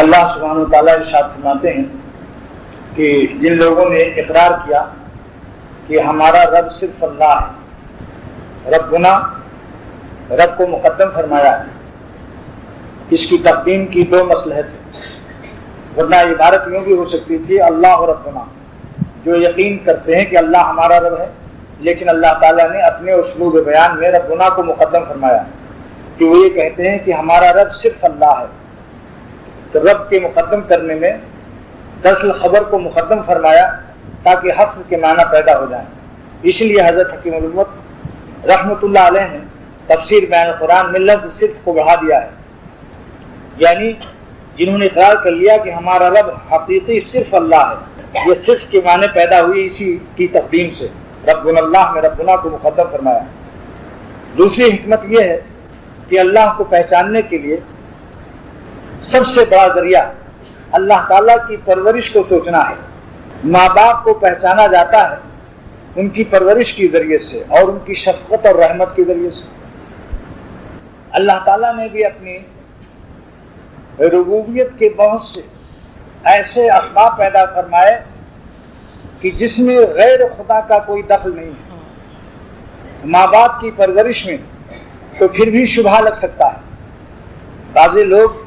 اللہ سبحانہ و تعالیٰ ارشاد فرماتے ہیں کہ جن لوگوں نے اقرار کیا کہ ہمارا رب صرف اللہ ہے، ربنا، رب کو مقدم فرمایا ہے، اس کی تقدیم کی دو مصلحت ہے، ورنہ عبارت یوں بھی ہو سکتی تھی اللہ ربنا، جو یقین کرتے ہیں کہ اللہ ہمارا رب ہے، لیکن اللہ تعالیٰ نے اپنے اسلوب بیان میں ربنا کو مقدم فرمایا کہ وہ یہ کہتے ہیں کہ ہمارا رب صرف اللہ ہے۔ تو رب کے مقدم کرنے میں دراصل خبر کو مقدم فرمایا تاکہ حصر کے معنی پیدا ہو جائیں۔ اس لیے حضرت حکیم الامت رحمۃ اللہ علیہ نے تفسیر بیان قرآن میں لفظ صرف کو بڑھا دیا ہے، یعنی جنہوں نے اقرار کر لیا کہ ہمارا رب حقیقی صرف اللہ ہے، یہ صرف کے معنی پیدا ہوئی اسی کی تقدیم سے، ربنا اللہ میں ربنا کو مقدم فرمایا۔ دوسری حکمت یہ ہے کہ اللہ کو پہچاننے کے لیے سب سے بڑا ذریعہ اللہ تعالیٰ کی پرورش کو سوچنا ہے۔ ماں باپ کو پہچانا جاتا ہے ان کی پرورش کے ذریعے سے اور ان کی شفقت اور رحمت کے ذریعے سے۔ اللہ تعالیٰ نے بھی اپنی ربوبیت کے بہت سے ایسے اسباب پیدا فرمائے کہ جس میں غیر خدا کا کوئی دخل نہیں ہے۔ ماں باپ کی پرورش میں تو پھر بھی شبہ لگ سکتا ہے۔ بعض لوگ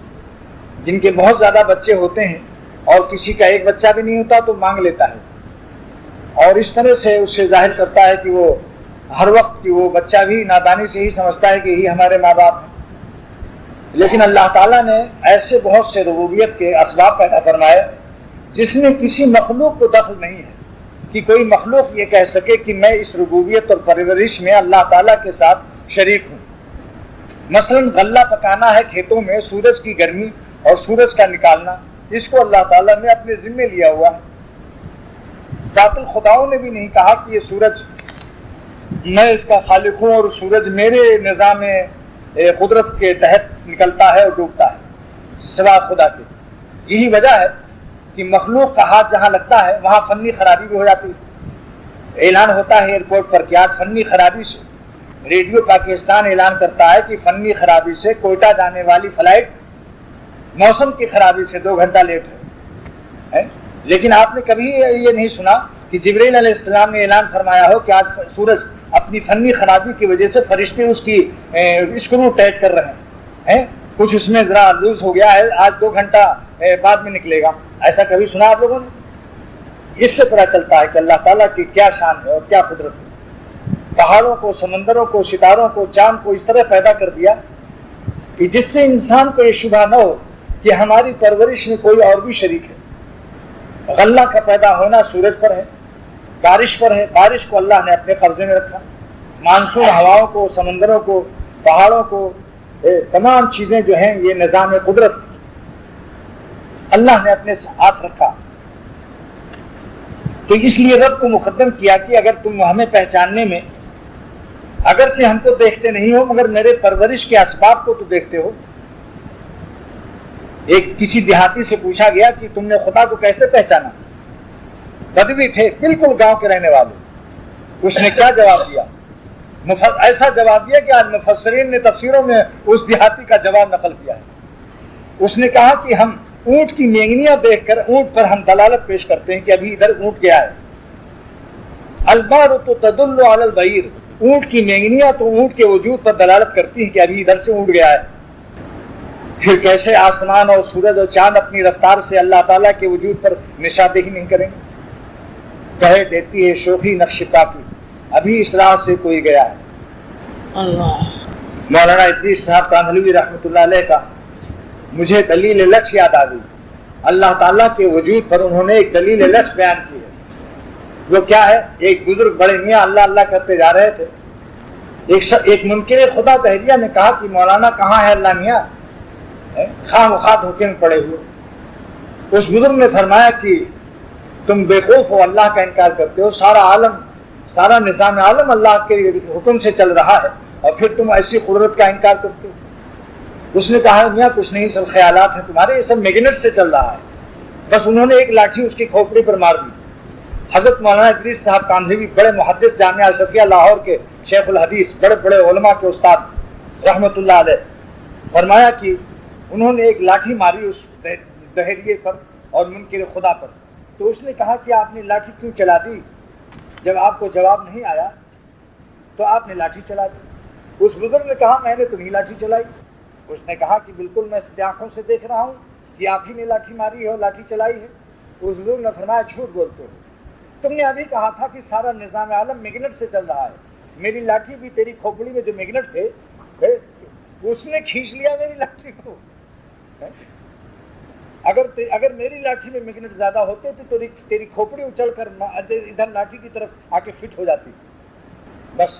جن کے بہت زیادہ بچے ہوتے ہیں اور کسی کا ایک بچہ بھی نہیں ہوتا تو مانگ لیتا ہے، اور اس طرح سے اس سے ظاہر کرتا ہے کہ وہ ہر وقت کی وہ بچہ بھی نادانی سے ہی سمجھتا ہے کہ یہی ہمارے ماں باپ ہیں۔ لیکن اللہ تعالیٰ نے ایسے بہت سے ربوبیت کے اسباب پیدا فرمائے جس میں کسی مخلوق کو دخل نہیں ہے کہ کوئی مخلوق یہ کہہ سکے کہ میں اس ربوبیت اور پرورش میں اللہ تعالیٰ کے ساتھ شریک ہوں۔ مثلاً غلہ پکانا ہے کھیتوں میں، سورج کی گرمی اور سورج کا نکالنا، اس کو اللہ تعالیٰ نے اپنے ذمے لیا ہوا ہے۔ باطل خداؤں نے بھی نہیں کہا کہ یہ سورج میں اس کا خالق ہوں اور سورج میرے نظام قدرت کے تحت نکلتا ہے اور ڈوبتا ہے، سوا خدا کے۔ یہی وجہ ہے کہ مخلوق کا ہاتھ جہاں لگتا ہے وہاں فنی خرابی بھی ہو جاتی ہے۔ اعلان ہوتا ہے ایئرپورٹ پر کہ آج فنی خرابی سے، ریڈیو پاکستان اعلان کرتا ہے کہ فنی خرابی سے کوئٹہ جانے والی فلائٹ موسم کی خرابی سے 2 گھنٹہ لیٹ ہے۔ لیکن آپ نے کبھی یہ نہیں سنا کہ جبرائیل علیہ السلام نے اعلان فرمایا ہو کہ آج سورج اپنی فنی خرابی کی وجہ سے فرشتے اس کی اسکرو ٹائٹ کر رہے ہیں، کچھ اس میں ذرا لوز ہو گیا ہے، آج 2 گھنٹہ بعد میں نکلے گا۔ ایسا کبھی سنا آپ لوگوں نے؟ اس سے پتہ چلتا ہے کہ اللہ تعالیٰ کی کیا شان ہے اور کیا قدرت ہے۔ پہاڑوں کو، سمندروں کو، ستاروں کو، چاند کو اس طرح پیدا کر دیا کہ جس سے انسان کو یہ شبہ نہ ہو کہ ہماری پرورش میں کوئی اور بھی شریک ہے۔ غلہ کا پیدا ہونا سورج پر ہے، بارش پر ہے، بارش کو اللہ نے اپنے قبضے میں رکھا، مانسون ہواؤں کو، سمندروں کو، پہاڑوں کو، تمام چیزیں جو ہیں یہ نظام قدرت اللہ نے اپنے ہاتھ رکھا۔ تو اس لیے رب کو مقدم کیا کہ اگر تم ہمیں پہچاننے میں اگرچہ ہم کو دیکھتے نہیں ہو مگر میرے پرورش کے اسباب کو تو دیکھتے ہو۔ ایک کسی دیہاتی سے پوچھا گیا کہ تم نے خدا کو کیسے پہچانا؟ بدوی تھے، بالکل گاؤں کے رہنے والے۔ اس نے کیا جواب دیا؟ ایسا جواب دیا کہ آج مفسرین نے تفسیروں میں اس دیہاتی کا جواب نقل کیا ہے۔ اس نے کہا کہ ہم اونٹ کی مینگنیاں دیکھ کر اونٹ پر ہم دلالت پیش کرتے ہیں کہ ابھی ادھر اونٹ گیا ہے۔ البار تو تدل علی البعیر، اونٹ کی مینگنیاں تو اونٹ کے وجود پر دلالت کرتی ہیں کہ ابھی ادھر سے اونٹ گیا ہے۔ پھر کیسے آسمان اور سورج اور چاند اپنی رفتار سے اللہ تعالیٰ کے وجود پر نشاندہی نہیں کریں گے؟ کہہ دیتی ہے شوخی نقش پا کی ابھی اس راہ سے کوئی گیا ہے۔ اللہ مولانا ادریس صاحب کاندھلوی رحمۃ اللہ علیہ کا مجھے دلیل لطف یاد آ گئی۔ اللہ تعالیٰ کے وجود پر انہوں نے ایک دلیل لطف بیان کی ہے۔ وہ کیا ہے؟ ایک بزرگ بڑے میاں اللہ اللہ کرتے جا رہے تھے، ایک منکر خدا دہریہ نے کہا کہ مولانا کہاں ہے اللہ میاں، خواہ مخواہ دھوکے میں پڑے ہوئے۔ اس بزرگ نے فرمایا کہ تم بیوقوف ہو، اللہ کا انکار کرتے ہو، سارا عالم، سارا نظام عالم اللہ کے حکم سے چل رہا ہے اور پھر تم ایسی قدرت کا انکار کرتے ہو۔ اس نے کہا میاں کچھ نہیں، سب خیالات ہیں تمہارے، یہ سب میگنٹ سے چل رہا ہے۔ بس انہوں نے ایک لاٹھی اس کی کھوپڑی پر مار دی۔ حضرت مولانا ادریس صاحب کاندھلوی بڑے محدث، جامعہ اشرفیہ لاہور کے شیخ الحدیث، بڑے بڑے علماء کے استاد رحمۃ اللہ علیہ، فرمایا کہ انہوں نے ایک لاٹھی ماری اس دہریے پر اور منکر خدا پر. تو اس نے کہا کہ آپ نے لاٹھی کیوں چلا دی؟ جب آپ کو جواب نہیں آیا تو آپ نے لاٹھی چلا دی. اس بزرگ نے کہا میں نے تو نہیں لاٹھی چلائی. اس نے کہا کہ بالکل میں سیدھی آنکھوں سے دیکھ رہا ہوں کہ آپ ہی نے لاٹھی ماری ہے اور لاٹھی چلائی ہے. اس بزرگ نے فرمایا جھوٹ بولتے ہو، تم نے ابھی کہا تھا کہ سارا نظام عالم میگنٹ سے چل رہا ہے. میری لاٹھی بھی تیری کھوپڑی میں جو میگنٹ تھے اس نے کھینچ لیا میری لاٹھی کو. اگر میری لاٹھی میں میگنٹ زیادہ ہوتے تو تیری کھوپڑی اچل کر ادھر لاٹھی کی طرف آ کے فٹ ہو جاتی. بس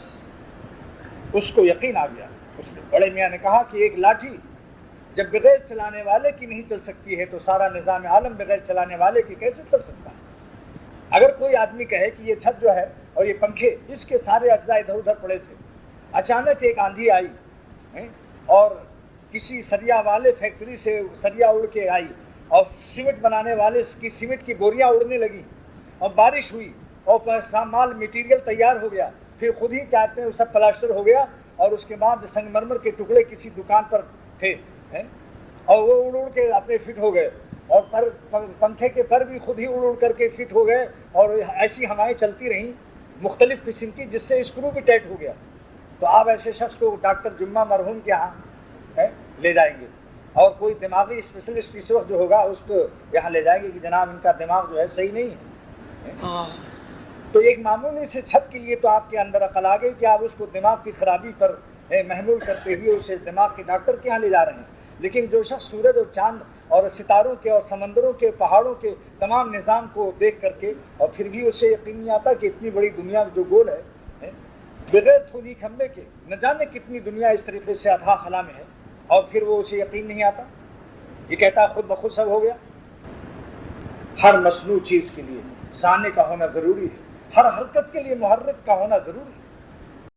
اس کو یقین آ گیا. اس نے بڑے میاں نے کہا کہ ایک لاٹھی جب بغیر چلانے والے کی نہیں چل سکتی ہے تو سارا نظام عالم بغیر چلانے والے کی کیسے چل سکتا ہے؟ اگر کوئی آدمی کہے کہ یہ چھت جو ہے اور یہ پنکھے اس کے سارے اجزاء ادھر ادھر پڑے تھے، اچانک ایک آندھی آئی اور کسی سریا والے فیکٹری سے سریا اڑ کے آئی اور سیمنٹ بنانے والے کی سیمنٹ کی بوریاں اڑنے لگی اور بارش ہوئی اور سامان مٹیریل تیار ہو گیا، پھر خود ہی کہتے ہیں سب پلاسٹر ہو گیا اور اس کے بعد سنگ مرمر کے ٹکڑے کسی دکان پر تھے اور وہ اڑ اڑ کے اپنے فٹ ہو گئے اور پنکھے کے پر بھی خود ہی اڑ اڑ کر کے فٹ ہو گئے اور ایسی ہوائیں چلتی رہیں مختلف قسم کی جس سے اسکرو بھی ٹائٹ ہو گیا. تو آپ ایسے شخص کو ڈاکٹر جمعہ مرحوم کے یہاں لے جائیں گے اور کوئی دماغی اسپیشلسٹ اس وقت جو ہوگا اس کو یہاں لے جائیں گے کہ جناب ان کا دماغ جو ہے صحیح نہیں ہے. تو ایک معمولی سے چھت کے لیے تو آپ کے اندر عقل آ گئی کہ آپ اس کو دماغ کی خرابی پر محمول کرتے ہوئے اسے دماغ کے ڈاکٹر کے یہاں لے جا رہے ہیں. لیکن جو شخص سورج اور چاند اور ستاروں کے اور سمندروں کے پہاڑوں کے تمام نظام کو دیکھ کر کے اور پھر بھی اسے یقین نہیں آتا کہ اتنی بڑی دنیا جو گول ہے بغیر تھولی کھمبے کے نہ جانے کتنی دنیا اس طریقے سے اتھاہ خلا میں ہے اور پھر وہ اسے یقین نہیں آتا، یہ کہتا خود بخود سب ہو گیا. ہر مصنوع چیز کے لیے سانے کا ہونا ضروری ہے، ہر حرکت کے لیے محرک کا ہونا ضروری ہے.